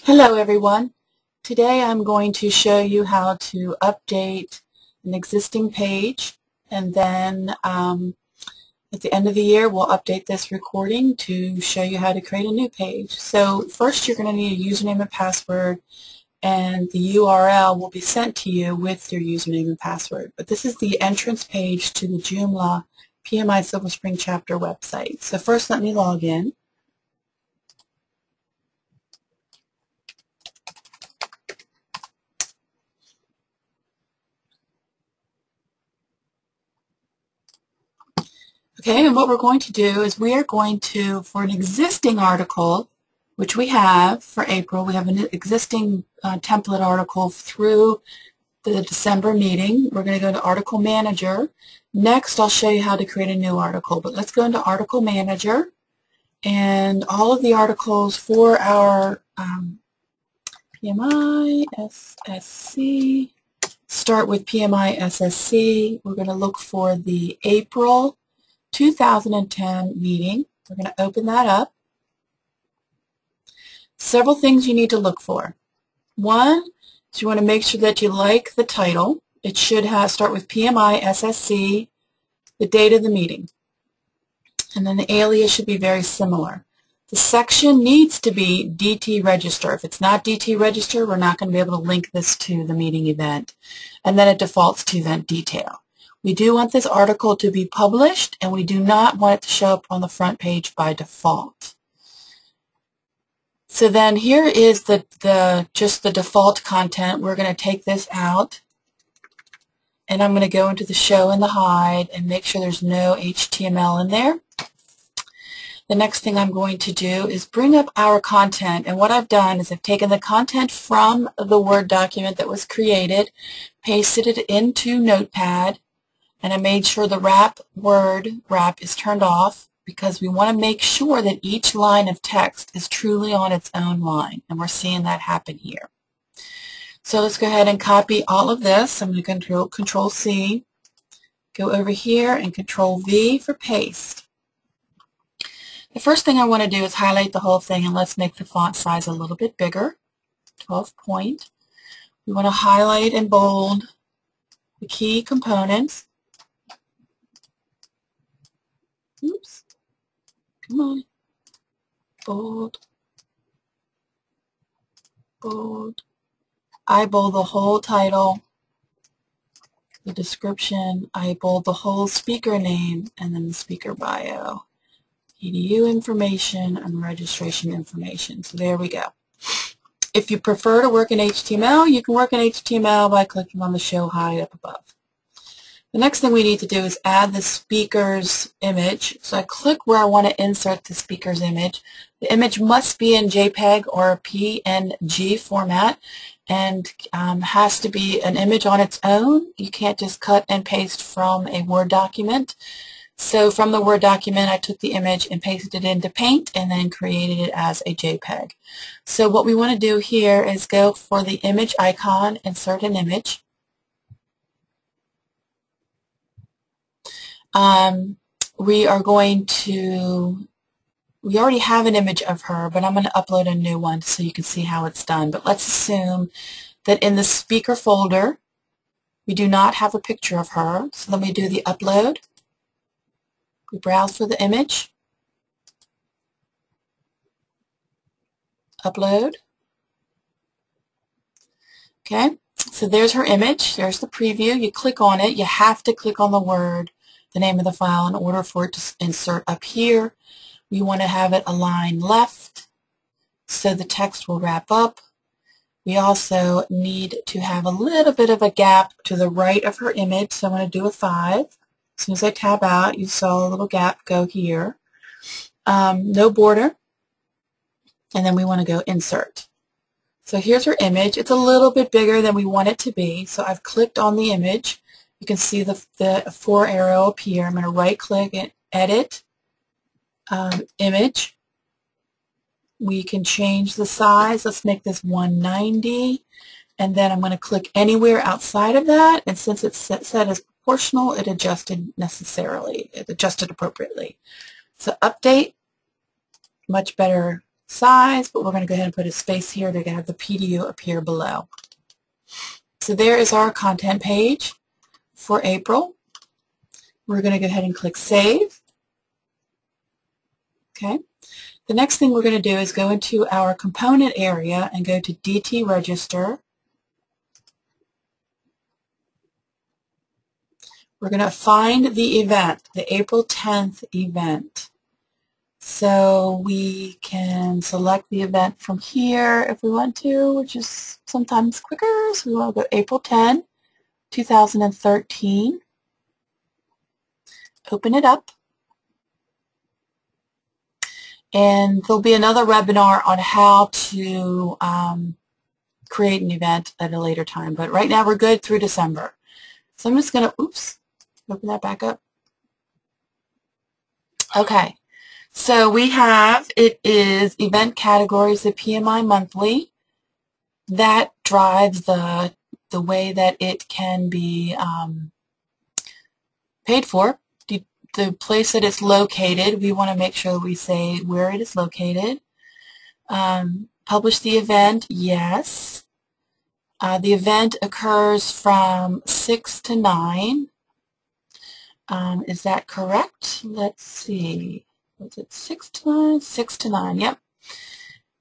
Hello everyone. Today I'm going to show you how to update an existing page, and then at the end of the year we'll update this recording to show you how to create a new page. So first you're going to need a username and password, and the URL will be sent to you with your username and password. But this is the entrance page to the Joomla PMI Silver Spring chapter website. So first let me log in. Okay, and what we're going to do is we are going to, for an existing article, which we have for April, we have an existing template article through the December meeting. We're going to go to Article Manager. Next, I'll show you how to create a new article, but let's go into Article Manager, and all of the articles for our PMI SSC start with PMI SSC. We're going to look for the April 2010 meeting. We're going to open that up. Several things you need to look for. One is you want to make sure that you like the title. It should start with PMI SSC, the date of the meeting, and then the alias should be very similar. The section needs to be DT Register. If it's not DT Register, we're not going to be able to link this to the meeting event, and then it defaults to Event Detail. We do want this article to be published, and we do not want it to show up on the front page by default. So then here is just the default content. We're going to take this out, and I'm going to go into the show and the hide and make sure there's no HTML in there. The next thing I'm going to do is bring up our content, and what I've done is I've taken the content from the Word document that was created, pasted it into Notepad, and I made sure the word wrap is turned off, because we want to make sure that each line of text is truly on its own line, and we're seeing that happen here. So let's go ahead and copy all of this. I'm going to Control C, go over here, and Control V for paste. The first thing I want to do is highlight the whole thing, and let's make the font size a little bit bigger, 12 point. We want to highlight and bold the key components. Oops, come on, bold, bold. I bold the whole title, the description, I bold the whole speaker name, and then the speaker bio, EDU information, and registration information. So there we go. If you prefer to work in HTML, you can work in HTML by clicking on the show hide up above. The next thing we need to do is add the speaker's image. So I click where I want to insert the speaker's image. The image must be in JPEG or PNG format, and has to be an image on its own. You can't just cut and paste from a Word document. So from the Word document, I took the image and pasted it into Paint and then created it as a JPEG. So what we want to do here is go for the image icon, insert an image. We already have an image of her, but I'm going to upload a new one so you can see how it's done. But let's assume that in the speaker folder, we do not have a picture of her. So then we do the upload. We browse for the image, upload. Okay, so there's her image. There's the preview. You click on it. You have to click on the word, the name of the file, in order for it to insert up here. We want to have it align left so the text will wrap up. We also need to have a little bit of a gap to the right of her image, so I'm going to do a 5. As soon as I tab out, you saw a little gap go here. No border, and then we want to go insert. So here's her image. It's a little bit bigger than we want it to be, so I've clicked on the image. You can see the 4 arrow appear. I'm going to right click and edit image. We can change the size. Let's make this 190, and then I'm going to click anywhere outside of that, and since it's set as proportional, it adjusted appropriately. So update, much better size, but we're going to go ahead and put a space here. They're going to have the PDU appear below. So there is our content page for April. We're going to go ahead and click Save. Okay. The next thing we're going to do is go into our component area and go to DT Register. We're going to find the event, the April 10th event. So we can select the event from here if we want to, which is sometimes quicker. So we want to go April 10, 2013. Open it up. And there'll be another webinar on how to create an event at a later time. But right now we're good through December. So I'm just going to, open that back up. Okay. So we have, it is event categories, the PMI monthly. That drives the way that it can be paid for. The place that it's located, we want to make sure we say where it is located. Publish the event, yes. The event occurs from 6 to 9. Is that correct? Let's see. Was it 6 to 9? 6 to 9, yep.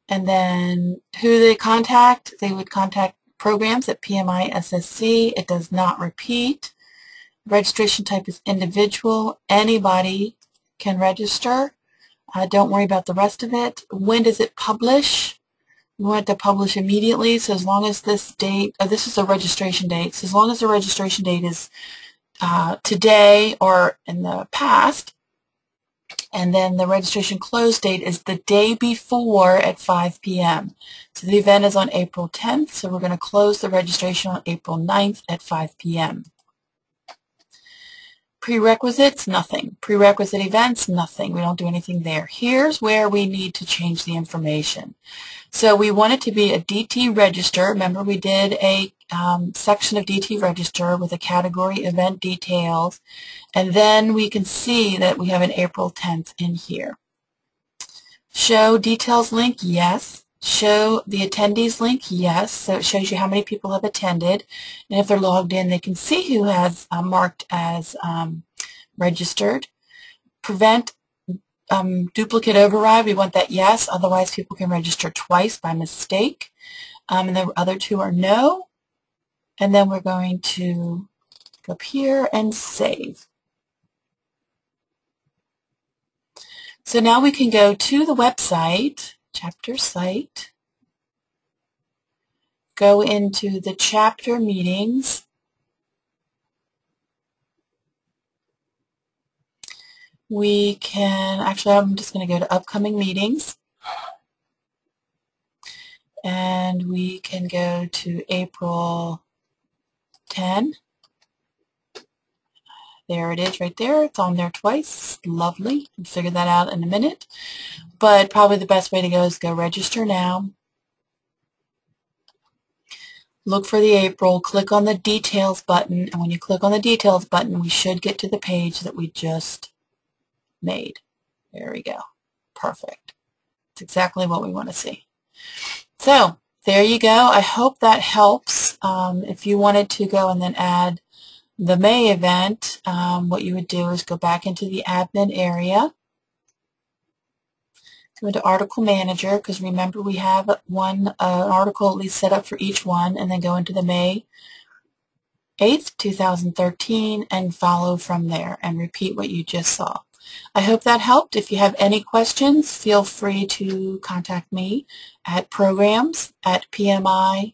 And then who they contact? They would contact programs at PMI SSC. It does not repeat. Registration type is individual. Anybody can register. Don't worry about the rest of it. When does it publish? We want it to publish immediately. So as long as this date, this is a registration date. So as long as the registration date is today or in the past, and then the registration close date is the day before at 5 p.m. So the event is on April 10th, so we're going to close the registration on April 9th at 5 p.m. Prerequisites, nothing. Prerequisite events, nothing. We don't do anything there. Here's where we need to change the information. So we want it to be a DT register. Remember we did a section of DT register with a category event details, and then we can see that we have an April 10th in here. Show details link, yes. Show the attendees link, yes. So it shows you how many people have attended, and if they're logged in, they can see who has marked as registered. Prevent duplicate override, we want that yes, otherwise people can register twice by mistake. And the other two are no. And then we're going to go up here and save. So now we can go to the website, chapter site, go into the chapter meetings, we can, actually I'm just going to go to upcoming meetings, and we can go to April 10. There it is right there. It's on there twice. Lovely. We'll figure that out in a minute. But probably the best way to go is go register now. Look for the April. Click on the details button. And when you click on the details button, we should get to the page that we just made. There we go. Perfect. It's exactly what we want to see. So there you go. I hope that helps. If you wanted to go and then add the May event, what you would do is go back into the admin area, go into Article Manager, because remember we have one article at least set up for each one, and then go into the May 8th, 2013, and follow from there and repeat what you just saw. I hope that helped. If you have any questions, feel free to contact me at programs@pmi.org.